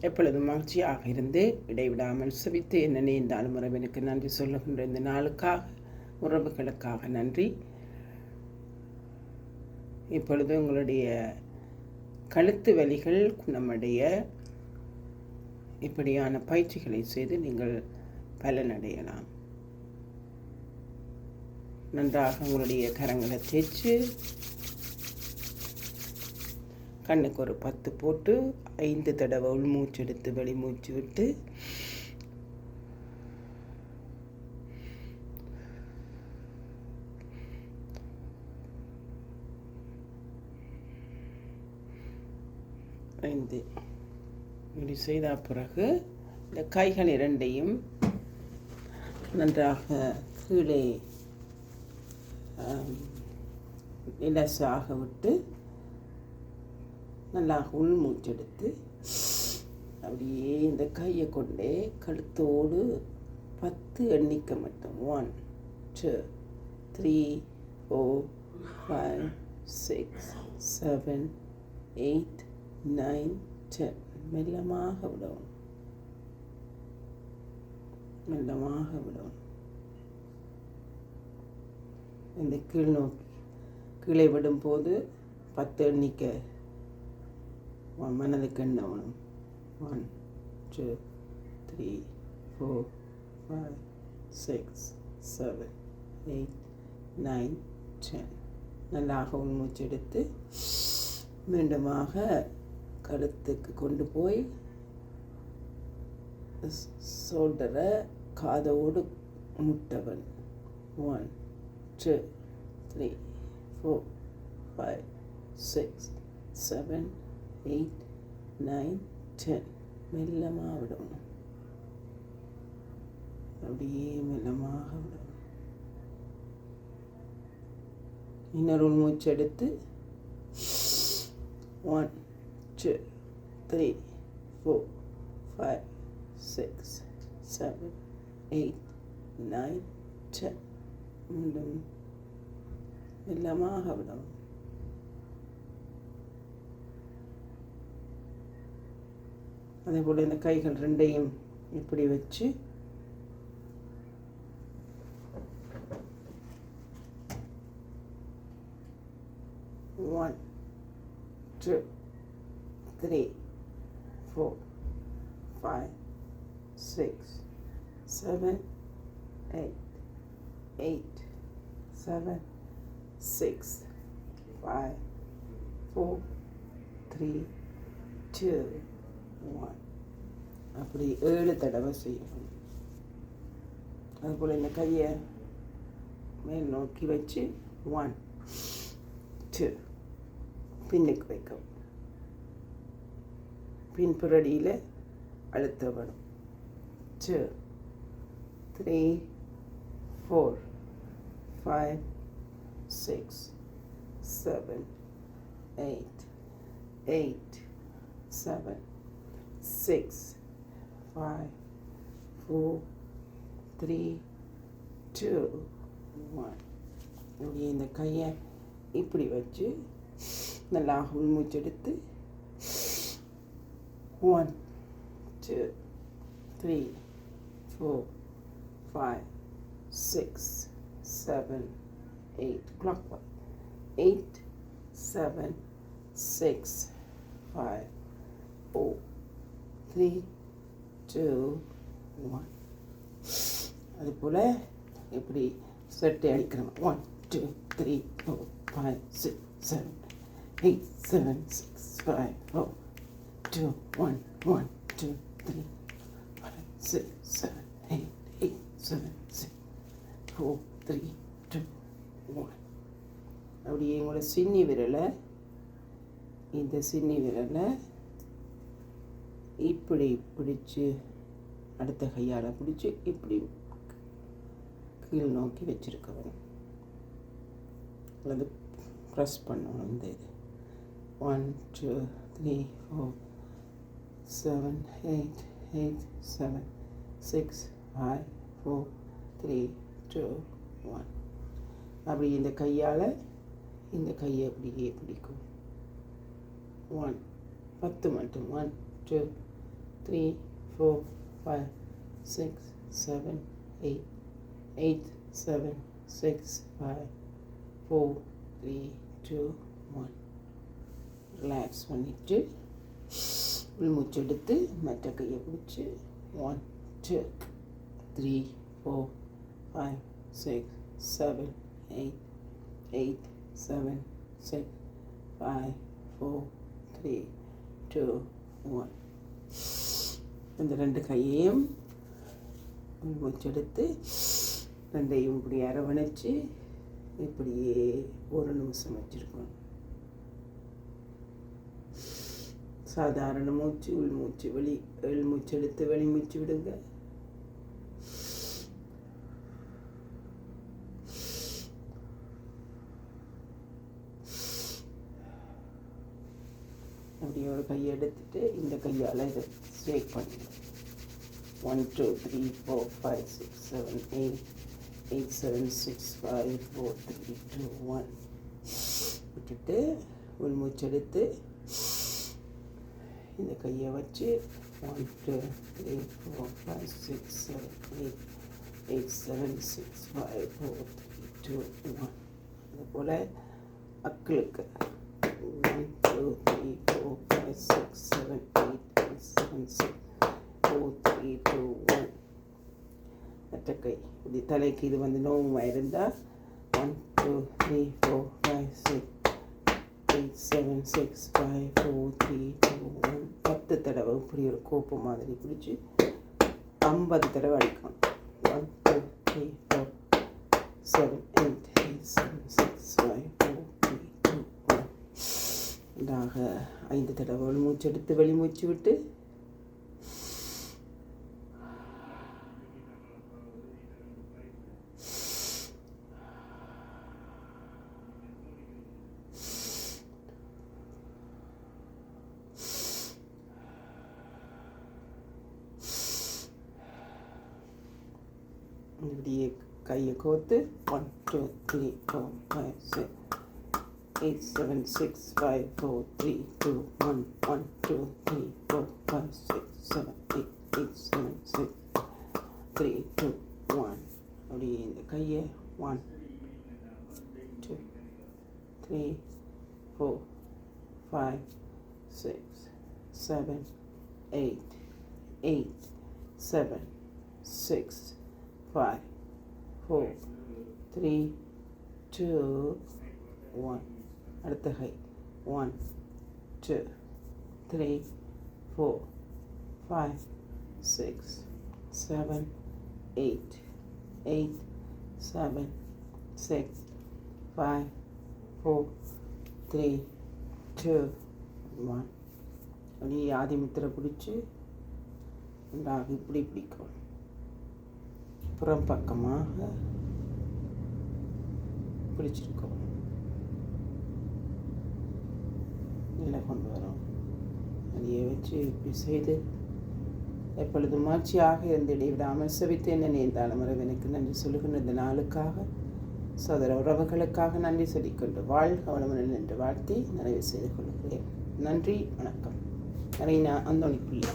எப்பொழுதும் மகிழ்ச்சியாக இருந்து இடைவிடாமல் செவித்து என்ன நேர்ந்தாலும் உறவினுக்கு நன்றி சொல்லுகின்ற இந்த நாளுக்காக உறவுகளுக்காக நன்றி. இப்பொழுது உங்களுடைய கழுத்து வலிகள் குணமடைய இப்படியான பயிற்சிகளை செய்து நீங்கள் பலனடையலாம். நன்றாக உங்களுடைய கரங்களை தேய்ச்சி கண்ணுக்கு ஒரு 10 போட்டு 5 தடவை உள்மூச்சு எடுத்து வெளிமூச்சு விட்டு இப்படி செய்த பிறகு இந்த கைகள் இரண்டையும் நன்றாக கீழே இலசாக விட்டு நல்லா உள்மூச்செடுத்து அப்படியே இந்த கையை கொண்டே கழுத்தோடு 10 எண்ணிக்கை மட்டும் 1 2 3 4 5 6 7 8 9 10 மெல்லமாக விடவும், மெல்லமாக விடவும். இந்த கீழ் நோக்கி கீழே விடும்போது 10 எண்ணிக்கை மனதுக்கு எண்ணணும். 1 2 3 4 5 6 7 8 9 10 நல்லாக உள்மூச்சு எடுத்து மீண்டுமாக கழுத்துக்கு கொண்டு போய் ஷோல்டரை காதோடு முட்டவன். 1 2 3 4 5 6 7 8 9 10 மெல்லமாக விடணும். அப்படியே மெல்லமாக விடணும். இன்னொரு மூச்சு எடுத்து 1 2 3 4 5 6 7 8 9 10 மீண்டும் மெல்லமாக விடணும். அதே போல் இந்த கைகள் ரெண்டையும் இப்படி வச்சு One, 2, 3, 4, 5, 6, 7, 8, 8, 7, 6, 5, 4, 3, 2, 1 அப்படி 7 தடவை செய்யணும். அதுபோல் இந்த கையை மேல் நோக்கி வச்சு 1 2 பின்னுக்கு வைக்கவும், பின்புறடியில் அழுத்தப்படும். 2 3 4 5 6 7 8 8 7 6 5 4 3 2 1 அப்படியே இந்த கையை இப்படி வச்சு நல்லா உள்மூச்செடுத்து 1 2 3 4 5 6 7 8 clockwise 8 7 6 5 4 3 2 1 அதுபோல் இப்படி செட்டை அடிக்கணும். 1 2 3 4 5 6 7 8 7 6 5 4 2 1 1 2 3 5 6 7 8 8 7 6 4 3 2 1 அப்படியே எங்களோட சின்னி விரலை இந்த சின்னி விரலை இப்படி பிடிச்சி அடுத்த கையால் பிடிச்சி இப்படி கீழ் நோக்கி வச்சுருக்கணும். அல்லது ப்ரெஸ் பண்ணணும். இந்த இது 1 2 3 4 7 8 8 7 6 5 4 3 2 1 அப்படி இந்த கையால் இந்த கையை அப்படியே பிடிக்கும். 1 10 மட்டும் 1 2 3, 4, 5, 6, 7, 8, 8, 7, 6, 5, 4, 3, 2, 1. ரிலாக்ஸ் பண்ணிட்டு உள்மூச்சு எடுத்து மற்ற கையை பிடிச்சி 1, 2, 3, 4, 5, 6, 7, 8, 8, 7, 6, 5, 4, 3, 2, 1. இந்த ரெண்டு கையையும் மூச்செடுத்து ரெண்டையும் இப்படி அரவணைச்சு இப்படியே ஒரு நிமிஷம் வச்சுருக்கணும். சாதாரண மூச்சு, உள்மூச்சு, மூச்சு எடுத்து வெளி மூச்சு விடுங்க. அப்படியே ஒரு கையை எடுத்துட்டு இந்த கையால் இதை ஸ்ட்ரேக் பண்ணுங்க. 1, 2, 3, 4, 5, 6, 7, 8, 8, 7, 6, 5, 4, 3, 2, 1. விட்டுட்டு உள்மூச்சு எடுத்து இந்த கையை வச்சு 1, 2, 3, 4, 5, 6, 7, 8, 8, 7, 6, 5, 4, 3, 2, 1. அதுபோல் அக்களுக்கு 1, 2, 3, 4, 5, 6, 7, 8, 8, 7, 6, 4, 3, 2, 1. மற்ற கை இப்படி தலைக்கு இது நோவுமாக இருந்தால் 1, 2, 3, 4, 5, 6, 8, 7, 6, 5, 4, 3, 2, 1. 10 தடவை இப்படி ஒரு கோப்பு மாதிரி பிடிச்சி 50 தடவை அடிக்கணும். 1, 2, 3, 4, 7, 8, 8, 7, 6, 5, 4, 3, 2, 1. இதாக 5 தடவை மூச்சு எடுத்து வெளி மூச்சு விட்டு இப்படியே கையை கோர்த்து 1, 2, 3, 4, 5, 6, 8, 7, 6, 5, 4, 3, 2, 1. 1, 2, 3, 4, 5, 6, 7, 8, 8, 7, 6, 3, 2, 1. அப்படியே இந்த கையை 1, 2, 3, 4, 5, 6, 7, 8, 8, 7, 6, 5, 4, 3, 2, 1. அடுத்த கை 1, 2, 3, 4, 5, 6, 7, 8, 8, 7, 6, 5, 4, 3, 2, 1. அப்படியே ஆதி முத்திரை பிடிச்சி இப்படி பிடிக்கும். புறம் பக்கமாக பிடிச்சிருக்கோம். நல்லா கொண்டு வரோம். அதையே வச்சு இப்படி செய்து எப்பொழுது மாட்சியாக இருந்து இடைவிடாமல் செவித்து என்ன நேர்ந்தாலும் எனக்கு நன்றி சொல்லுகின்ற இந்த நாளுக்காக சோதர உறவுகளுக்காக நன்றி சொல்லிக்கொண்டு வாழ்க வளமுடன் என்று வாழ்த்தி நிறைவு செய்து கொள்கிறேன். நன்றி, வணக்கம். நிறைய அந்தோணி பிள்ளை.